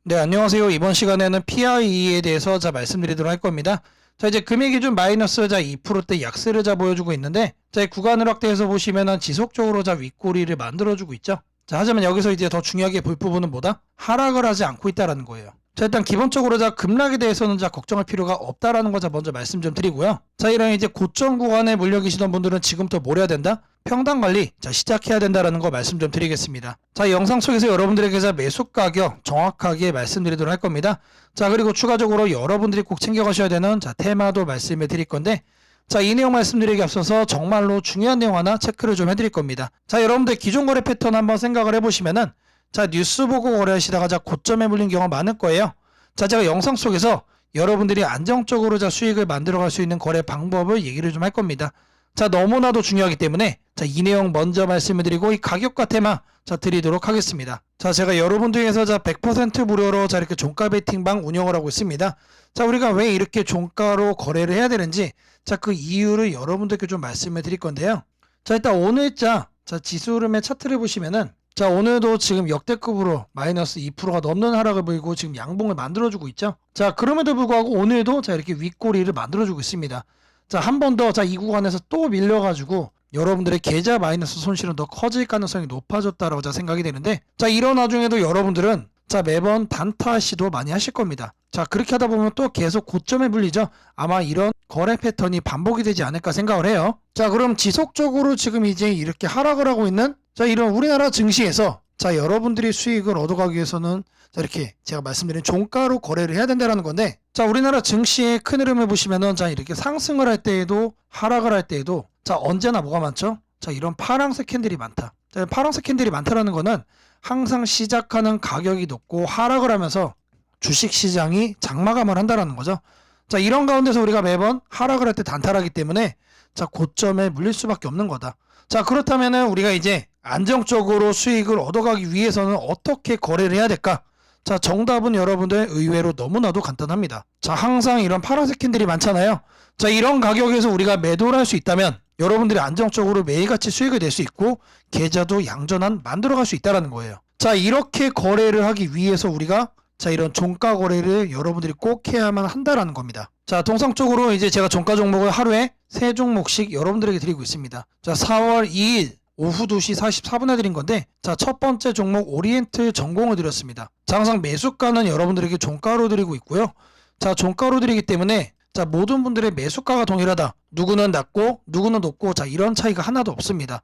네, 안녕하세요. 이번 시간에는 PIE에 대해서 말씀드리도록 할 겁니다. 자, 이제 금액 기준 마이너스 2%대 약세를 보여주고 있는데, 이 구간을 확대해서 보시면은 지속적으로 윗꼬리를 만들어주고 있죠. 자, 하지만 여기서 이제 더 중요하게 볼 부분은 뭐다? 하락을 하지 않고 있다라는 거예요. 자, 일단 기본적으로 급락에 대해서는 걱정할 필요가 없다라는 거 먼저 말씀 좀 드리고요. 자, 이런 이제 고점 구간에 몰려 계시던 분들은 지금부터 뭘 해야 된다? 평단 관리 시작해야 된다라는 거 말씀 좀 드리겠습니다. 자, 영상 속에서 여러분들에게 매수 가격 정확하게 말씀드리도록 할 겁니다. 자, 그리고 추가적으로 여러분들이 꼭 챙겨가셔야 되는 테마도 말씀해 드릴 건데, 자, 이 내용 말씀드리기 앞서서 정말로 중요한 내용 하나 체크를 좀 해드릴 겁니다. 자, 여러분들 기존 거래 패턴 한번 생각을 해보시면은, 자, 뉴스 보고 거래하시다가 고점에 물린 경우가 많을 거예요. 자, 제가 영상 속에서 여러분들이 안정적으로 수익을 만들어갈 수 있는 거래 방법을 얘기를 좀 할 겁니다. 자, 너무나도 중요하기 때문에 이 내용 먼저 말씀을 드리고 이 가격과 테마 드리도록 하겠습니다. 자, 제가 여러분들 위해서 100% 무료로 이렇게 종가 베팅방 운영을 하고 있습니다. 자, 우리가 왜 이렇게 종가로 거래를 해야 되는지 그 이유를 여러분들께 좀 말씀을 드릴 건데요. 자, 일단 오늘자 지수 흐름의 차트를 보시면은, 자, 오늘도 지금 역대급으로 마이너스 2%가 넘는 하락을 보이고 지금 양봉을 만들어주고 있죠. 자, 그럼에도 불구하고 오늘도 이렇게 윗꼬리를 만들어주고 있습니다. 자, 한 번 더 이 구간에서 또 밀려가지고 여러분들의 계좌 마이너스 손실은 더 커질 가능성이 높아졌다라고 생각이 되는데, 자, 이런 와중에도 여러분들은 매번 단타 시도 많이 하실 겁니다. 자, 그렇게 하다 보면 또 계속 고점에 물리죠. 아마 이런 거래 패턴이 반복이 되지 않을까 생각을 해요. 자, 그럼 지속적으로 지금 이제 이렇게 하락을 하고 있는 이런 우리나라 증시에서 여러분들이 수익을 얻어가기 위해서는 이렇게 제가 말씀드린 종가로 거래를 해야 된다는 건데, 자, 우리나라 증시의 큰 흐름을 보시면은 이렇게 상승을 할 때에도 하락을 할 때에도 언제나 뭐가 많죠? 이런 파란색 캔들이 많다. 파란색 캔들이 많다라는 거는 항상 시작하는 가격이 높고 하락을 하면서 주식 시장이 장마감을 한다라는 거죠. 자, 이런 가운데서 우리가 매번 하락을 할 때 단타하기 때문에 고점에 물릴 수밖에 없는 거다. 자, 그렇다면은 우리가 이제 안정적으로 수익을 얻어가기 위해서는 어떻게 거래를 해야 될까? 자, 정답은 여러분들 의외로 너무나도 간단합니다. 자, 항상 이런 파란색 캔들이 많잖아요. 자, 이런 가격에서 우리가 매도를 할 수 있다면 여러분들이 안정적으로 매일같이 수익을 낼 수 있고 계좌도 양전한 만들어갈 수 있다는 거예요. 자, 이렇게 거래를 하기 위해서 우리가 이런 종가 거래를 여러분들이 꼭 해야만 한다라는 겁니다. 자, 통상적으로 이제 제가 종가 종목을 하루에 3종목씩 여러분들에게 드리고 있습니다. 자, 4월 2일 오후 2시 44분에 드린 건데, 자, 첫 번째 종목 오리엔트 전공을 드렸습니다. 자, 항상 매수가는 여러분들에게 종가로 드리고 있고요. 자, 종가로 드리기 때문에 모든 분들의 매수가가 동일하다. 누구는 낮고 누구는 높고 이런 차이가 하나도 없습니다.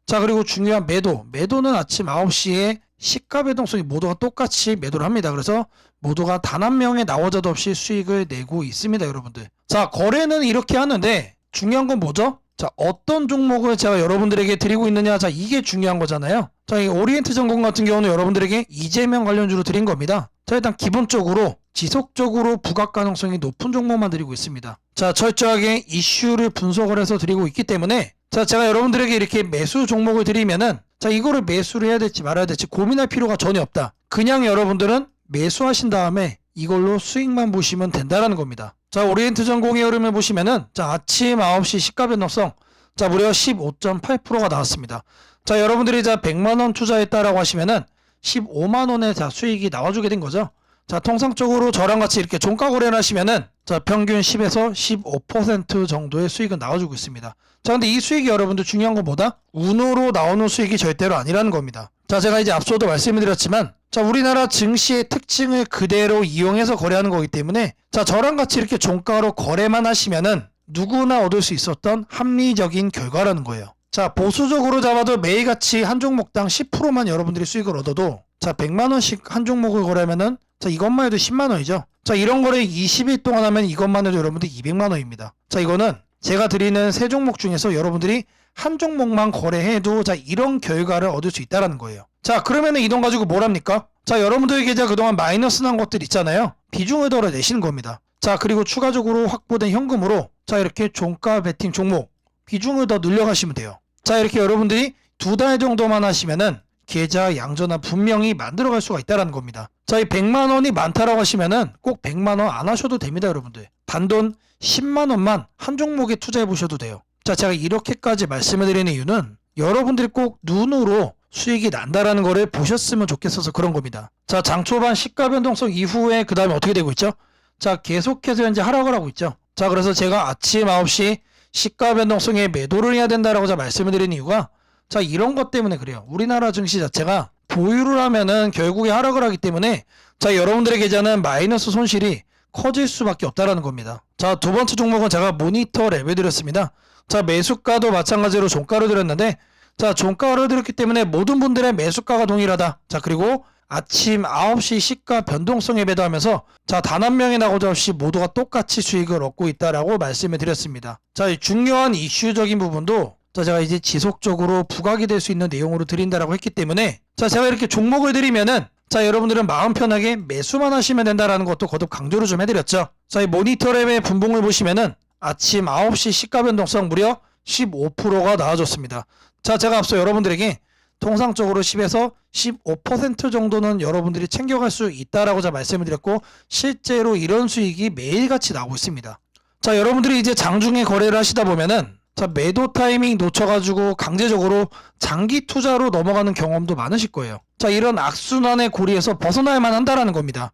자, 그리고 중요한 매도는 아침 9시에 시가 변동성이 모두가 똑같이 매도를 합니다. 그래서 모두가 단 한 명의 나오자도 없이 수익을 내고 있습니다, 여러분들. 자, 거래는 이렇게 하는데 중요한 건 뭐죠? 자, 어떤 종목을 제가 여러분들에게 드리고 있느냐, 이게 중요한 거잖아요. 자, 이 오리엔트 전공 같은 경우는 여러분들에게 이재명 관련주로 드린 겁니다. 자, 일단 기본적으로 지속적으로 부각 가능성이 높은 종목만 드리고 있습니다. 자, 철저하게 이슈를 분석을 해서 드리고 있기 때문에, 자, 제가 여러분들에게 이렇게 매수 종목을 드리면은, 자, 이거를 매수를 해야 될지 말아야 될지 고민할 필요가 전혀 없다. 그냥 여러분들은 매수하신 다음에 이걸로 수익만 보시면 된다라는 겁니다. 자, 오리엔트 전공의 흐름을 보시면은, 자, 아침 9시 시가 변동성, 자, 무려 15.8%가 나왔습니다. 자, 여러분들이 100만원 투자했다라고 하시면은 15만원의 수익이 나와주게 된 거죠. 자, 통상적으로 저랑 같이 이렇게 종가 거래를 하시면은, 자, 평균 10에서 15% 정도의 수익은 나와주고 있습니다. 자, 근데 이 수익이 여러분들 중요한 건 뭐다? 운으로 나오는 수익이 절대로 아니라는 겁니다. 자, 제가 이제 앞서도 말씀을 드렸지만, 자, 우리나라 증시의 특징을 그대로 이용해서 거래하는 거기 때문에, 자, 저랑 같이 이렇게 종가로 거래만 하시면은 누구나 얻을 수 있었던 합리적인 결과라는 거예요. 자, 보수적으로 잡아도 매일같이 한 종목당 10%만 여러분들이 수익을 얻어도, 자, 100만원씩 한 종목을 거래하면은, 자, 이것만 해도 10만원이죠. 자, 이런 거래 20일 동안 하면 이것만 해도 여러분들 200만원입니다. 자, 이거는 제가 드리는 3종목 중에서 여러분들이 한 종목만 거래해도 이런 결과를 얻을 수 있다는 거예요. 자, 그러면은 이 돈 가지고 뭘 합니까? 자, 여러분들 계좌 그동안 마이너스 난 것들 있잖아요. 비중을 덜어 내시는 겁니다. 자, 그리고 추가적으로 확보된 현금으로, 자, 이렇게 종가 베팅 종목 비중을 더 늘려가시면 돼요. 자, 이렇게 여러분들이 2달 정도만 하시면은 계좌 양전화 분명히 만들어갈 수가 있다는 겁니다. 자, 이 100만원이 많다라고 하시면은 꼭 100만원 안 하셔도 됩니다, 여러분들. 단돈 10만원만 한 종목에 투자해 보셔도 돼요. 자, 제가 이렇게까지 말씀을 드리는 이유는 여러분들이 꼭 눈으로 수익이 난다라는 거를 보셨으면 좋겠어서 그런 겁니다. 자, 장 초반 시가 변동성 이후에 그 다음에 어떻게 되고 있죠? 자, 계속해서 현재 하락을 하고 있죠. 자, 그래서 제가 아침 9시 시가 변동성에 매도를 해야 된다라고 제가 말씀을 드린 이유가 자, 이런 것 때문에 그래요. 우리나라 증시 자체가 보유를 하면은 결국에 하락을 하기 때문에 자, 여러분들의 계좌는 마이너스 손실이 커질 수밖에 없다라는 겁니다. 자, 두 번째 종목은 제가 모니터 랩을 드렸습니다. 자, 매수가도 마찬가지로 종가로 드렸는데 자, 종가로 드렸기 때문에 모든 분들의 매수가가 동일하다. 자, 그리고 아침 9시 시가 변동성에 매도하면서 자, 단 한 명의 나고자 없이 모두가 똑같이 수익을 얻고 있다라고 말씀을 드렸습니다. 자, 중요한 이슈적인 부분도 자, 제가 이제 지속적으로 부각이 될 수 있는 내용으로 드린다라고 했기 때문에 자, 제가 이렇게 종목을 드리면은 자, 여러분들은 마음 편하게 매수만 하시면 된다라는 것도 거듭 강조를 좀 해드렸죠. 자, 이 모니터랩의 분봉을 보시면은 아침 9시 시가 변동성 무려 15%가 나와줬습니다. 자, 제가 앞서 여러분들에게 통상적으로 10에서 15% 정도는 여러분들이 챙겨갈 수 있다라고 제가 말씀을 드렸고 실제로 이런 수익이 매일같이 나오고 있습니다. 자, 여러분들이 이제 장중에 거래를 하시다 보면은 자, 매도 타이밍 놓쳐가지고 강제적으로 장기 투자로 넘어가는 경험도 많으실 거예요. 자, 이런 악순환의 고리에서 벗어나야만 한다라는 겁니다.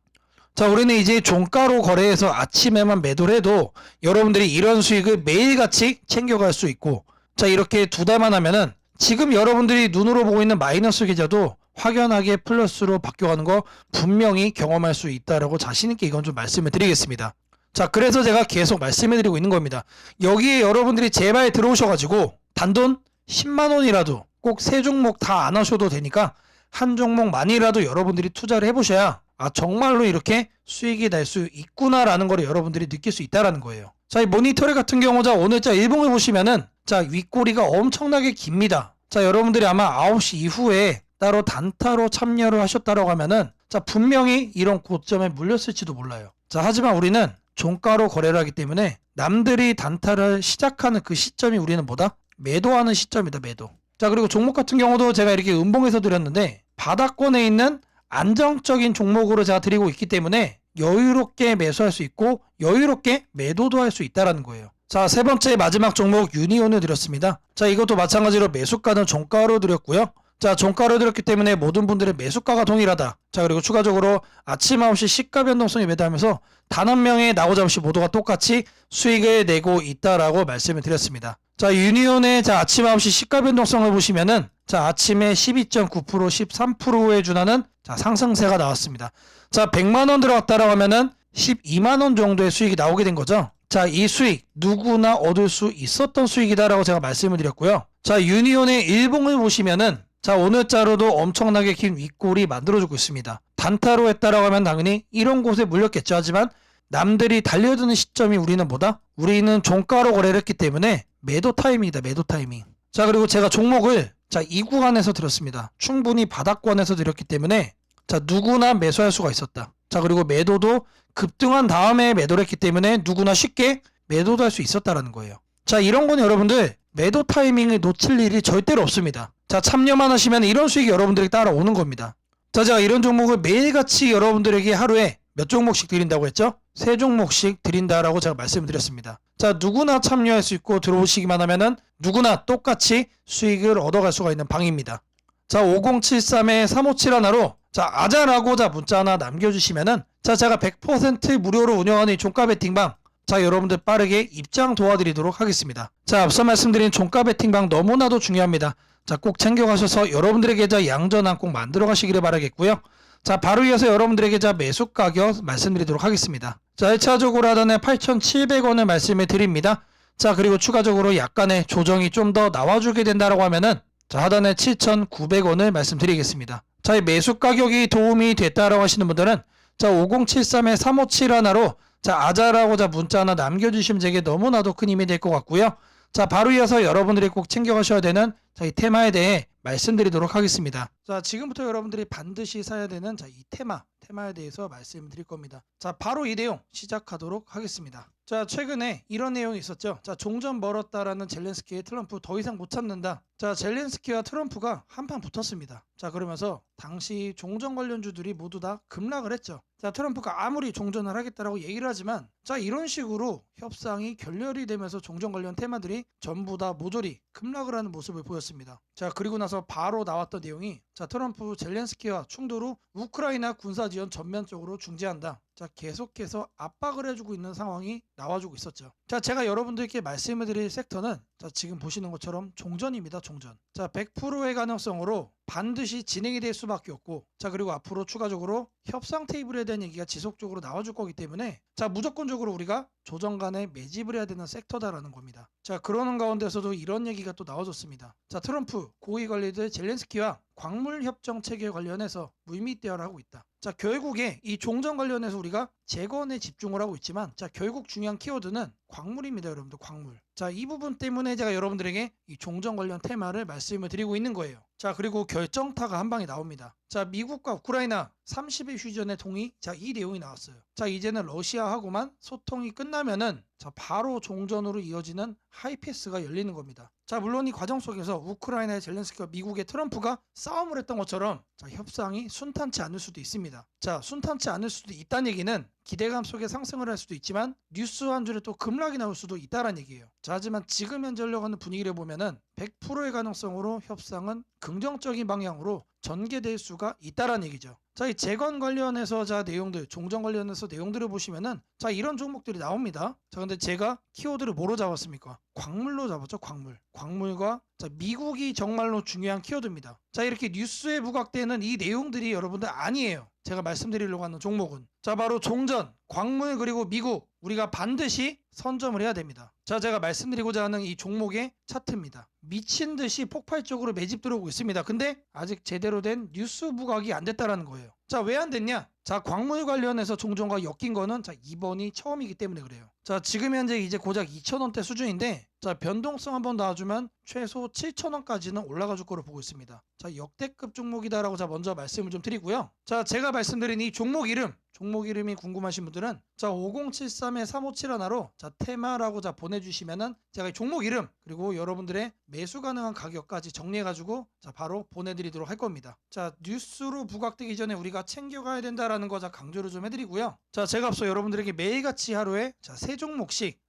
자, 우리는 이제 종가로 거래해서 아침에만 매도를 해도 여러분들이 이런 수익을 매일같이 챙겨갈 수 있고 자, 이렇게 두 달만 하면은 지금 여러분들이 눈으로 보고 있는 마이너스 계좌도 확연하게 플러스로 바뀌어가는 거 분명히 경험할 수 있다라고 자신있게 이건 좀 말씀을 드리겠습니다. 자, 그래서 제가 계속 말씀해 드리고 있는 겁니다. 여기에 여러분들이 제발 들어오셔가지고 단돈 10만원이라도 꼭 세 종목 다 안 하셔도 되니까 한 종목만이라도 여러분들이 투자를 해보셔야 아, 정말로 이렇게 수익이 날 수 있구나라는 걸 여러분들이 느낄 수 있다라는 거예요. 자, 이 모니터리 같은 경우 자, 오늘자 일봉을 보시면은 자, 윗꼬리가 엄청나게 깁니다. 자, 여러분들이 아마 9시 이후에 따로 단타로 참여를 하셨다라고 하면은 자, 분명히 이런 고점에 물렸을지도 몰라요. 자, 하지만 우리는 종가로 거래를 하기 때문에 남들이 단타를 시작하는 그 시점이 우리는 뭐다? 매도하는 시점이다, 매도. 자, 그리고 종목 같은 경우도 제가 이렇게 음봉에서 드렸는데 바닥권에 있는 안정적인 종목으로 제가 드리고 있기 때문에 여유롭게 매수할 수 있고 여유롭게 매도도 할 수 있다는 거예요. 자, 세 번째 마지막 종목 유니온을 드렸습니다. 자, 이것도 마찬가지로 매수가는 종가로 드렸고요. 자, 종가로 드렸기 때문에 모든 분들의 매수가가 동일하다. 자, 그리고 추가적으로 아침 9시 시가 변동성에 매도하면서 단 한 명의 나고자 없이 모두가 똑같이 수익을 내고 있다라고 말씀을 드렸습니다. 자, 유니온의 자, 아침 9시 시가 변동성을 보시면은 자, 아침에 12.9% 13%에 준하는 자, 상승세가 나왔습니다. 자, 100만원 들어갔다라고 하면은 12만원 정도의 수익이 나오게 된 거죠. 자, 이 수익 누구나 얻을 수 있었던 수익이다라고 제가 말씀을 드렸고요. 자, 유니온의 일봉을 보시면은 자, 오늘자로도 엄청나게 긴 윗골이 만들어지고 있습니다. 단타로 했다라고 하면 당연히 이런 곳에 물렸겠죠. 하지만 남들이 달려드는 시점이 우리는 뭐다? 우리는 종가로 거래를 했기 때문에 매도 타이밍이다, 매도 타이밍. 자, 그리고 제가 종목을 자, 이 구간에서 드렸습니다. 충분히 바닥권에서 드렸기 때문에 자, 누구나 매수할 수가 있었다. 자, 그리고 매도도 급등한 다음에 매도를 했기 때문에 누구나 쉽게 매도도 할 수 있었다라는 거예요. 자, 이런 건 여러분들 매도 타이밍을 놓칠 일이 절대로 없습니다. 자, 참여만 하시면 이런 수익이 여러분들에게 따라오는 겁니다. 자, 제가 이런 종목을 매일같이 여러분들에게 하루에 몇 종목씩 드린다고 했죠? 3종목씩 드린다라고 제가 말씀드렸습니다. 자, 누구나 참여할 수 있고 들어오시기만 하면은 누구나 똑같이 수익을 얻어갈 수가 있는 방입니다. 자, 5073-3571로 자, 아자라고 자, 문자 하나 남겨주시면은 자, 제가 100% 무료로 운영하는 이 종가 베팅방 자, 여러분들 빠르게 입장 도와드리도록 하겠습니다. 자, 앞서 말씀드린 종가 베팅방 너무나도 중요합니다. 자, 꼭 챙겨가셔서 여러분들의 계좌 양전환 꼭 만들어 가시기를 바라겠고요. 자, 바로 이어서 여러분들의 계좌 매수 가격 말씀드리도록 하겠습니다. 자, 1차적으로 하단에 8,700원을 말씀을 드립니다. 자, 그리고 추가적으로 약간의 조정이 좀 더 나와주게 된다라고 하면은 자, 하단에 7,900원을 말씀드리겠습니다. 자, 이 매수 가격이 도움이 됐다라고 하시는 분들은 자, 5073-3571로 자, 아자라고 자, 문자 하나 남겨주시면 제게 너무나도 큰 힘이 될 것 같고요. 자, 바로 이어서 여러분들이 꼭 챙겨가셔야 되는 자, 이 테마에 대해 말씀드리도록 하겠습니다. 자, 지금부터 여러분들이 반드시 사야 되는 자, 이 테마 테마에 대해서 말씀드릴 겁니다. 자, 바로 이 내용 시작하도록 하겠습니다. 자, 최근에 이런 내용이 있었죠. 자, 종전 멀었다라는 젤렌스키의 트럼프 더 이상 못 참는다. 자, 젤렌스키와 트럼프가 한판 붙었습니다. 자, 그러면서 당시 종전 관련주들이 모두 다 급락을 했죠. 자, 트럼프가 아무리 종전을 하겠다라고 얘기를 하지만 자, 이런 식으로 협상이 결렬이 되면서 종전 관련 테마들이 전부 다 모조리 급락을 하는 모습을 보였습니다. 자, 그리고 나서 바로 나왔던 내용이 자, 트럼프 젤렌스키와 충돌 후 우크라이나 군사 지원 전면적으로 중지한다. 자, 계속해서 압박을 해주고 있는 상황이 나와주고 있었죠. 자, 제가 여러분들께 말씀을 드릴 섹터는 자, 지금 보시는 것처럼 종전입니다. 종전. 자, 100%의 가능성으로 반드시 진행이 될 수밖에 없고 자, 그리고 앞으로 추가적으로 협상 테이블에 대한 얘기가 지속적으로 나와줄 거기 때문에 자, 무조건적으로 우리가 조정 간에 매집을 해야 되는 섹터다라는 겁니다. 자, 그러는 가운데서도 이런 얘기가 또 나와줬습니다. 자, 트럼프 고위 관리들 젤렌스키와 광물 협정 체계 관련해서 물밑대화를 하고 있다. 자, 결국에 이 종전 관련해서 우리가 재건에 집중을 하고 있지만 자, 결국 중요한 키워드는 광물입니다. 여러분들 광물. 자, 이 부분 때문에 제가 여러분들에게 이 종전 관련 테마를 말씀을 드리고 있는 거예요. 자, 그리고 결정타가 한 방에 나옵니다. 자, 미국과 우크라이나 30일 휴전의 동의. 자, 이 내용이 나왔어요. 자, 이제는 러시아하고만 소통이 끝나면은 자, 바로 종전으로 이어지는 하이패스가 열리는 겁니다. 자, 물론 이 과정 속에서 우크라이나의 젤렌스키와 미국의 트럼프가 싸움을 했던 것처럼 자, 협상이 순탄치 않을 수도 있습니다. 자, 순탄치 않을 수도 있다는 얘기는 기대감 속에 상승을 할 수도 있지만 뉴스 한 줄에 또 급락이 나올 수도 있다는 얘기예요. 자, 하지만 지금 현재 흘러가는 분위기를 보면은 100%의 가능성으로 협상은 긍정적인 방향으로 전개될 수가 있다는 얘기죠. 자, 이 재건 관련해서 자, 내용들, 종전 관련해서 내용들을 보시면은 자, 이런 종목들이 나옵니다. 자, 근데 제가 키워드를 뭐로 잡았습니까? 광물로 잡았죠. 광물. 광물과 자, 미국이 정말로 중요한 키워드입니다. 자, 이렇게 뉴스에 부각되는 이 내용들이 여러분들 아니에요. 제가 말씀드리려고 하는 종목은 자, 바로 종전, 광물 그리고 미국 우리가 반드시 선점을 해야 됩니다. 자, 제가 말씀드리고자 하는 이 종목의 차트입니다. 미친 듯이 폭발적으로 매집 들어오고 있습니다. 근데 아직 제대로 된 뉴스 부각이 안 됐다라는 거예요. 자, 왜 안 됐냐? 자, 광물 관련해서 종전과 엮인 거는 자, 이번이 처음이기 때문에 그래요. 자, 지금 현재 이제 고작 2,000원대 수준인데 자, 변동성 한번 놔주면 최소 7,000원까지는 올라가 줄 거로 보고 있습니다. 자, 역대급 종목이다라고 자, 먼저 말씀을 좀 드리고요. 자, 제가 말씀드린 이 종목 이름이 궁금하신 분들은 자, 5073-3571로 자, 테마라고 자, 보내주시면은 제가 이 종목 이름 그리고 여러분들의 매수 가능한 가격까지 정리해가지고 자, 바로 보내드리도록 할 겁니다. 자, 뉴스로 부각되기 전에 우리가 챙겨가야 된다라는 거 자, 강조를 좀 해드리고요. 자, 제가 앞서 여러분들에게 매일같이 하루에 자, 세 종목씩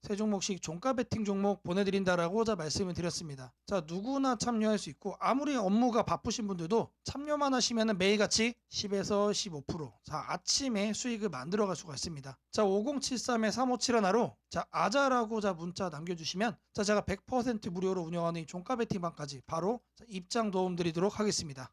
종가 베팅 종목 보내드린다라고 자, 말씀을 드렸습니다. 자, 누구나 참여할 수 있고 아무리 업무가 바쁘신 분들도 참여만 하시면은 매일같이 10에서 15% 자, 아침에 수익을 만들어갈 수가 있습니다. 자, 5073-3571로 자, 아자라고 자, 문자 남겨주시면 자, 제가 100% 무료로 운영하는 이 종가 베팅방까지 바로 자, 입장 도움 드리도록 하겠습니다.